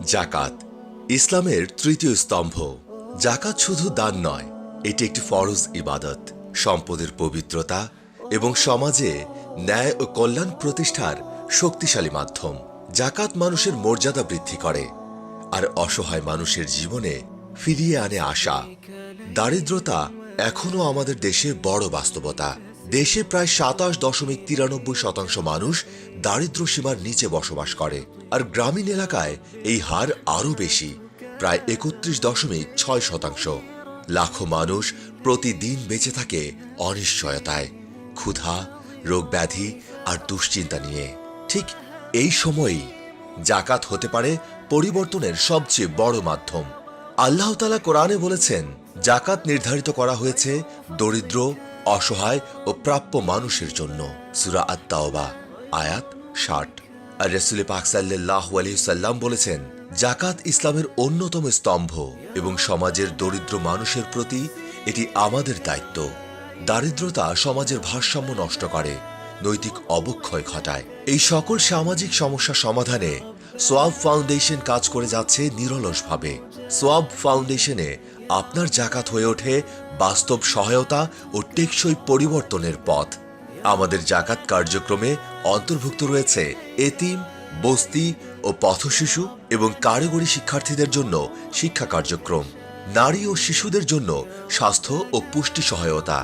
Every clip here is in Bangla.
জাকাত ইসলামের তৃতীয় স্তম্ভ। জাকাত শুধু দান নয়, এটি একটি ফরজ ইবাদত, সম্পদের পবিত্রতা এবং সমাজে ন্যায় ও কল্যাণ প্রতিষ্ঠার শক্তিশালী মাধ্যম। জাকাত মানুষের মর্যাদা বৃদ্ধি করে আর অসহায় মানুষের জীবনে ফিরিয়ে আনে আশা। দারিদ্রতা এখনও আমাদের দেশে বড় বাস্তবতা। দেশে প্রায় ২৭.৯৩% মানুষ দারিদ্র্য সীমার নিচে বসবাস করে, আর গ্রামীণ এলাকায় এই হার আরও বেশি, প্রায় ৩১.৬%। লাখো মানুষ প্রতিদিন বেঁচে থাকে অনিশ্চয়তায়, ক্ষুধা, রোগ ব্যাধি আর দুশ্চিন্তা নিয়ে। ঠিক এই সময়ই জাকাত হতে পারে পরিবর্তনের সবচেয়ে বড় মাধ্যম। আল্লাহ তাআলা কোরআনে বলেছেন, জাকাত নির্ধারিত করা হয়েছে দরিদ্র, অসহায় ও প্রাপ্য মানুষের জন্য। সূরা আত-তাওবা আয়াত ৬০। আর রাসূল পাক সাল্লাল্লাহু আলাইহি সাল্লাম বলেছেন, জাকাত ইসলামের অন্যতম স্তম্ভ এবং সমাজের দরিদ্র মানুষের প্রতি এটি আমাদের দায়িত্ব। দারিদ্রতা সমাজের ভারসাম্য নষ্ট করে, নৈতিক অবক্ষয় ঘটায়। এই সকল সামাজিক সমস্যা সমাধানে সোয়াব ফাউন্ডেশন কাজ করে যাচ্ছে নিরলসভাবে। সোয়াব ফাউন্ডেশনে আপনার জাকাত হয়ে ওঠে বাস্তব সহায়তা ও টেকসই পরিবর্তনের পথ। আমাদের জাকাত কার্যক্রমে অন্তর্ভুক্ত রয়েছে এতিম, বস্তি ও পথশিশু এবং কারিগরি শিক্ষার্থীদের জন্য শিক্ষা কার্যক্রম, নারী ও শিশুদের জন্য স্বাস্থ্য ও পুষ্টি সহায়তা,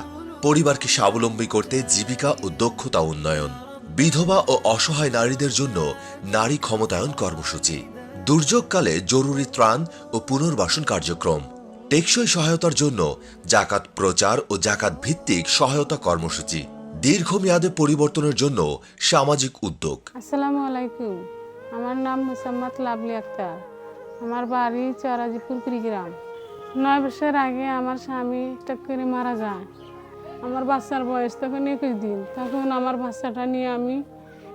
পরিবারকে স্বাবলম্বী করতে জীবিকা ও দক্ষতা উন্নয়ন, বিধবা ও অসহায় নারীদের জন্য নারী ক্ষমতায়ন কর্মসূচি, দুর্যোগকালে জরুরি ত্রাণ ও পুনর্বাসন কার্যক্রম, টেকসই সহায়তার জন্য জাকাত প্রচার ও জাকাত ভিত্তিক সহায়তা কর্মসূচি, দীর্ঘমেয়াদে পরিবর্তনের জন্য সামাজিক উদ্যোগ। আসসালামু আলাইকুম, আমার নাম মুসাম্মাত লাভলি আক্তার। আমার বাড়ি চরাজিপুর কুড়িগ্রাম। ৯ বছর আগে আমার স্বামী স্ট্রোক করে মারা যায়। আমার বাচ্চার বয়স তখন ২১ দিন। তখন আমার বাচ্চাটা নিয়ে আমি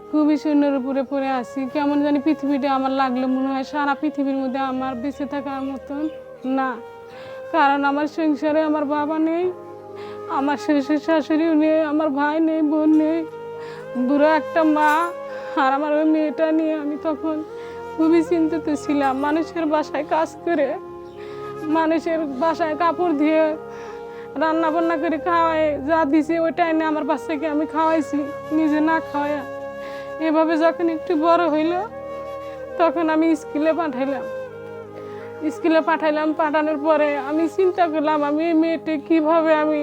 খুবই শূন্যের উপরে পড়ে আসি। কেমন জানি পৃথিবীটা আমার লাগলো, মনে হয় সারা পৃথিবীর মধ্যে আমার বেঁচে থাকার মতন না। কারণ আমার সংসারে আমার বাবা নেই, আমার শ্বশুর শাশুড়িও নেই, আমার ভাই নেই, বোন নেই, বুড়ো একটা মা আর আমার ওই মেয়েটা নিয়ে আমি তখন খুবই চিন্তিত ছিলাম। মানুষের বাসায় কাজ করে, মানুষের বাসায় কাপড় দিয়ে রান্না বান্না করে খাওয়াই, যা দিছে ওইটা এনে আমার বাচ্চাকে আমি খাওয়াইছি, নিজে না খাওয়াই। এভাবে যখন একটু বড় হইল তখন আমি স্কুলে পাঠাইলাম। পাঠানোর পরে আমি চিন্তা করলাম, আমি এই মেয়েটি কীভাবে আমি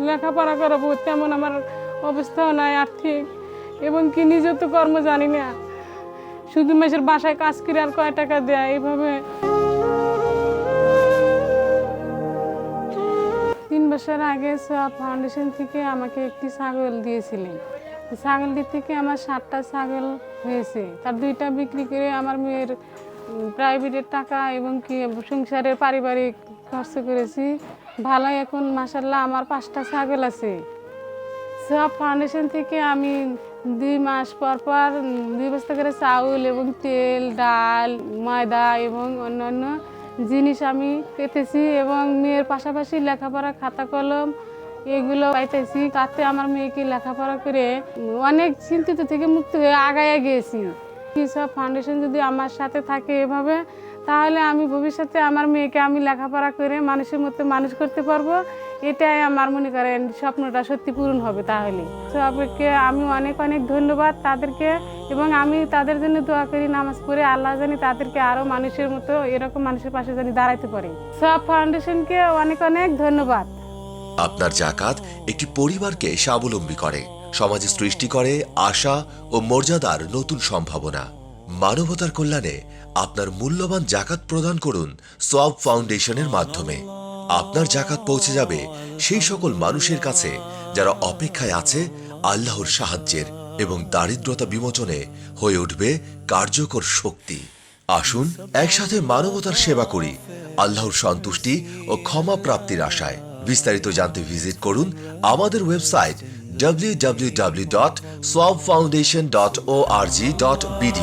লেখাপড়া করাবো, তেমন আমার অবস্থাও নাই আর্থিক, এবং কি নিজে তো কর্ম জানি না, শুধু মেয়ের বাসায় কাজ করে আর কয় টাকা দেয়। এইভাবে ৩ বছর আগে সোয়াব ফাউন্ডেশন থেকে আমাকে একটি ছাগল দিয়েছিলেন। ছাগলটি থেকে আমার ৭টা ছাগল হয়েছে। তার 2টা বিক্রি করে আমার মেয়ের প্রাইভেটের টাকা এবং কি সংসারের পারিবারিক খরচ করেছি। ভালো, এখন মাশাআল্লাহ আমার 5টা ছাগল আছে। সোয়াব ফাউন্ডেশন থেকে আমি 2 মাস পর 2 বস্তা করে চাউল এবং তেল, ডাল, ময়দা এবং অন্যান্য জিনিস আমি পেতেছি, এবং মেয়ের পাশাপাশি লেখাপড়া খাতা কলম এগুলো পাইতেছি। তাতে আমার মেয়েকে লেখাপড়া করে অনেক চিন্তিত থেকে মুক্ত হয়ে আগায় গিয়েছি। সোয়াব ফাউন্ডেশন যদি আমার সাথে থাকে এভাবে, তাহলে আমি ভবিষ্যতে আমার মেয়েকে আমি লেখাপড়া করে মানুষের মতো মানুষ করতে পারবো। এটাই আমার মনে করেন স্বপ্নটা সত্যি পূরণ হবে। তাহলে সোয়াবকে আমি অনেক অনেক ধন্যবাদ তাদেরকে, এবং আমি তাদের জন্য দোয়া করি, নামাজ পড়ে আল্লাহ জানি তাদেরকে আরও মানুষের মতো এরকম মানুষের পাশে জানি দাঁড়াইতে পারে। সোয়াব ফাউন্ডেশনকে অনেক অনেক ধন্যবাদ। আপনার জাকাত একটি পরিবারকে স্বাবলম্বী করে, সমাজে সৃষ্টি করে আশা ও মর্যাদার নতুন সম্ভাবনা। মানবতার কল্যাণে আপনার মূল্যবান জাকাত প্রদান করুন সোয়াব ফাউন্ডেশনের মাধ্যমে। আপনার জাকাত পৌঁছে যাবে সেই সকল মানুষের কাছে যারা অপেক্ষায় আছে আল্লাহর সাহায্যের, এবং দারিদ্রতা বিমোচনে হয়ে উঠবে কার্যকর শক্তি। আসুন একসাথে মানবতার সেবা করি আল্লাহর সন্তুষ্টি ও ক্ষমা প্রাপ্তির আশায়। বিস্তারিত জানতে ভিজিট করুন আমাদের ওয়েবসাইট www.swabfoundation.org.bd।